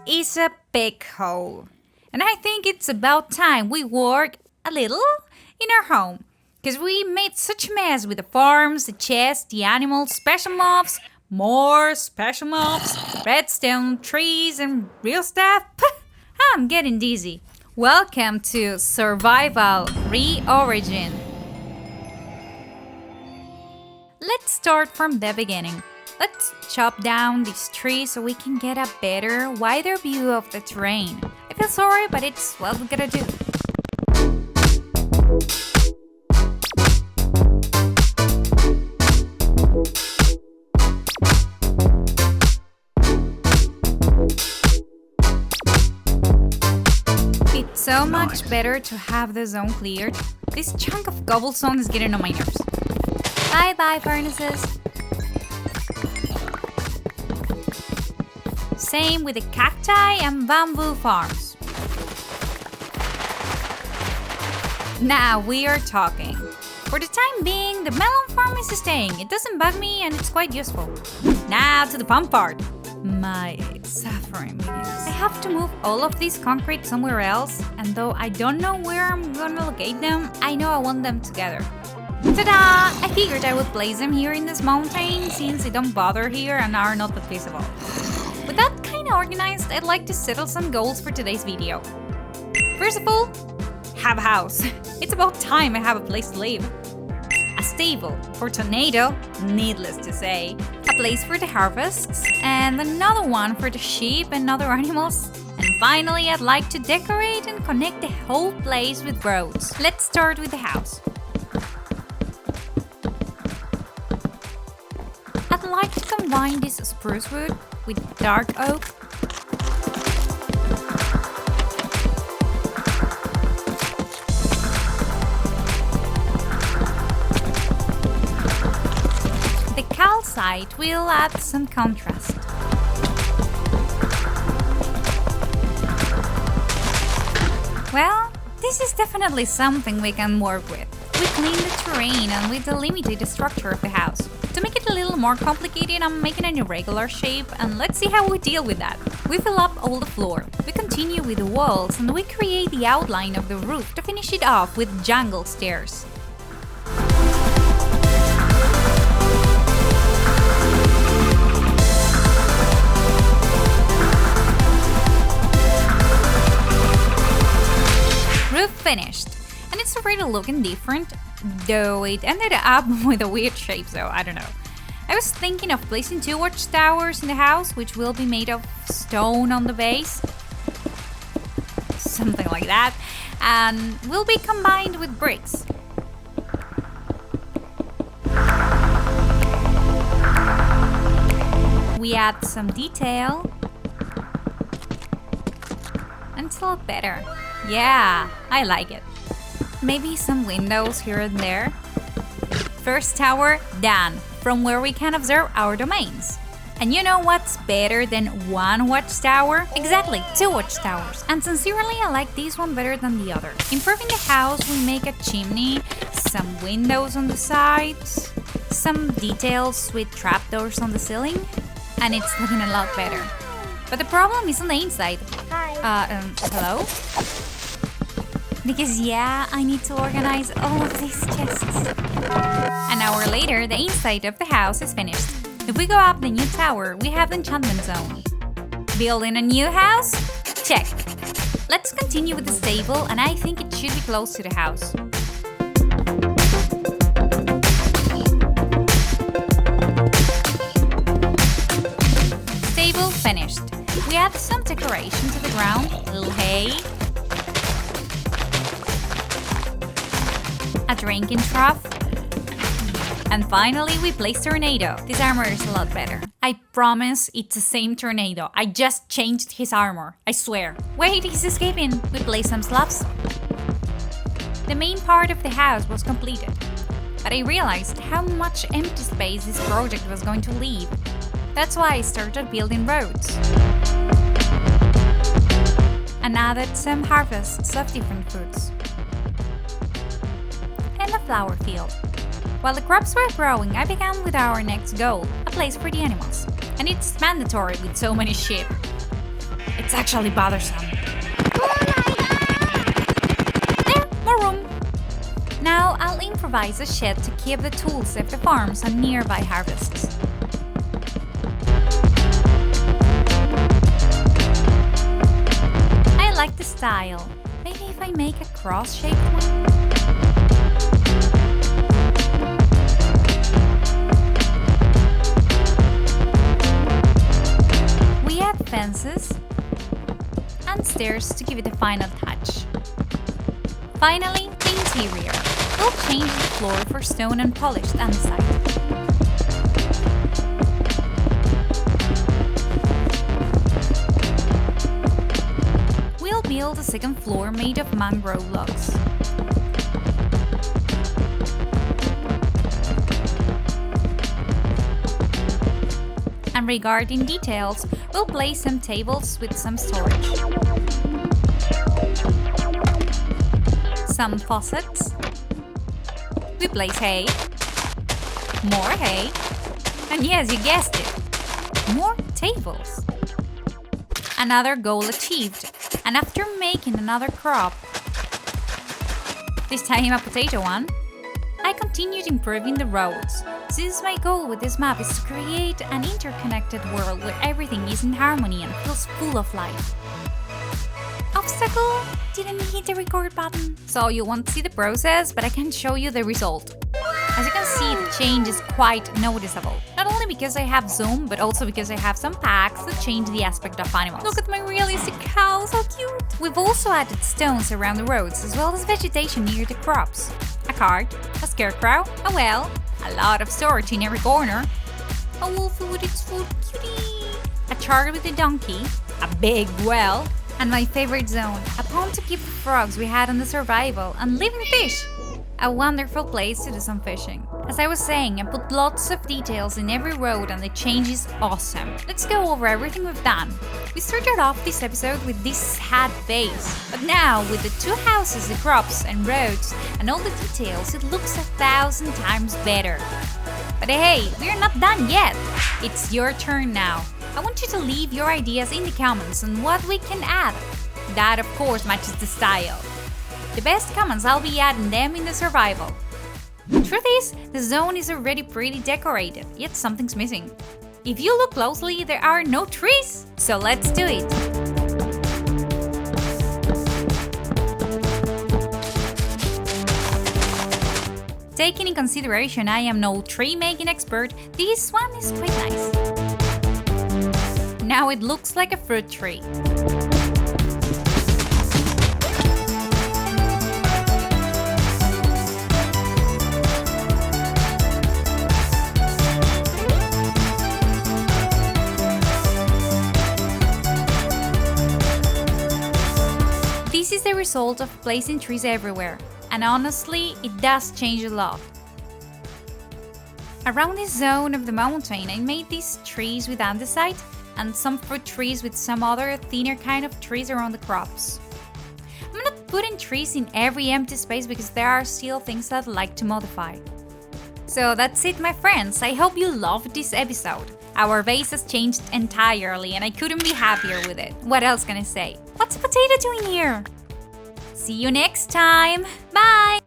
is a big hole. And I think it's about time we work a little in our home. Because we made such a mess with the farms, the chests, the animals, special mobs, more special mobs, redstone, trees, and real stuff. I'm getting dizzy. Welcome to Survival Reorigin. Let's start from the beginning. Let's chop down these trees so we can get a better, wider view of the terrain. I feel sorry, but it's what we gotta do. It's so much better to have the zone cleared. This chunk of cobblestone is getting on my nerves. Bye-bye, furnaces. Same with the cacti and bamboo farms. Now we are talking. For the time being, the melon farm is staying. It doesn't bug me and it's quite useful. Now to the fun part. My suffering begins. I have to move all of this concrete somewhere else, and though I don't know where I'm gonna locate them, I know I want them together. Ta-da! I figured I would place them here in this mountain since they don't bother here and are not that visible. With that kinda organized, I'd like to settle some goals for today's video. First of all, have a house. It's about time I have a place to live. A stable for tornado, needless to say. A place for the harvests, and another one for the sheep and other animals. And finally, I'd like to decorate and connect the whole place with roads. Let's start with the house. I'd like to combine this spruce wood with dark oak. The calcite will add some contrast. Well, this is definitely something we can work with. We clean the terrain and we delimited the structure of the house. To make it a little more complicated, I'm making an irregular shape, and let's see how we deal with that. We fill up all the floor, we continue with the walls, and we create the outline of the roof to finish it off with jungle stairs. Roof finished, and it's already looking different, though it ended up with a weird shape, so I don't know. I was thinking of placing 2 watchtowers in the house, which will be made of stone on the base. Something like that. And will be combined with bricks. We add some detail. And it's a lot better. Yeah, I like it. Maybe some windows here and there. First tower done, from where we can observe our domains. And you know what's better than 1 watchtower? Exactly, 2 watchtowers. And sincerely, I like this one better than the other. Improving the house, we make a chimney, some windows on the sides, some details with trapdoors on the ceiling, and it's looking a lot better. But the problem is on the inside. Hello? Because yeah, I need to organize all of these chests. An hour later, the inside of the house is finished. If we go up the new tower, we have the enchantment zone. Building a new house? Check. Let's continue with the stable, and I think it should be close to the house. Stable finished. We add some decoration to the ground, a little hay, a drinking trough, and finally we place tornado. This armor is a lot better. I promise it's the same tornado. I just changed his armor, I swear. Wait, he's escaping. We place some slabs. The main part of the house was completed, but I realized how much empty space this project was going to leave. That's why I started building roads. And added some harvests of different fruits. And a flower field. While the crops were growing, I began with our next goal, a place for the animals. And it's mandatory with so many sheep. It's actually bothersome. There, more room. Now I'll improvise a shed to keep the tools of the farms on nearby harvests. I like the style. Maybe if I make a cross-shaped one? We add fences and stairs to give it a final touch. Finally, the interior. We'll change the floor for stone and polished andesite. We'll build a second floor made of mangrove logs. And regarding details, we'll place some tables with some storage. Some faucets. We place hay. More hay. And yes, you guessed it, more tables. Another goal achieved. And after making another crop, this time a potato one, I continued improving the roads. Since my goal with this map is to create an interconnected world where everything is in harmony and feels full of life. Obstacle? Didn't hit the record button. So you won't see the process, but I can show you the result. As you can see, the change is quite noticeable. Not only because I have zoom, but also because I have some packs that change the aspect of animals. Look at my realistic cow, so cute! We've also added stones around the roads, as well as vegetation near the crops. A cart, a scarecrow, a well, a lot of storage in every corner. A wolf with its food, cutie! A chart with a donkey, a big well, and my favorite zone, a pond to keep the frogs we had on the survival, and living fish! A wonderful place to do some fishing. As I was saying, I put lots of details in every road and the change is awesome. Let's go over everything we've done. We started off this episode with this sad base, but now with the two houses, the crops and roads and all the details, it looks 1,000 times better. But hey, we're not done yet! It's your turn now. I want you to leave your ideas in the comments on what we can add. That of course matches the style. The best comments, I'll be adding them in the survival. Truth is, the zone is already pretty decorated, yet something's missing. If you look closely, there are no trees, so let's do it! Taking in consideration I am no tree making expert, this one is quite nice. Now it looks like a fruit tree. This is the result of placing trees everywhere, and honestly, it does change a lot. Around this zone of the mountain, I made these trees with andesite and some fruit trees with some other thinner kind of trees around the crops. I'm not putting trees in every empty space because there are still things that I'd like to modify. So that's it, my friends. I hope you loved this episode. Our base has changed entirely and I couldn't be happier with it. What else can I say? What's a potato doing here? See you next time. Bye!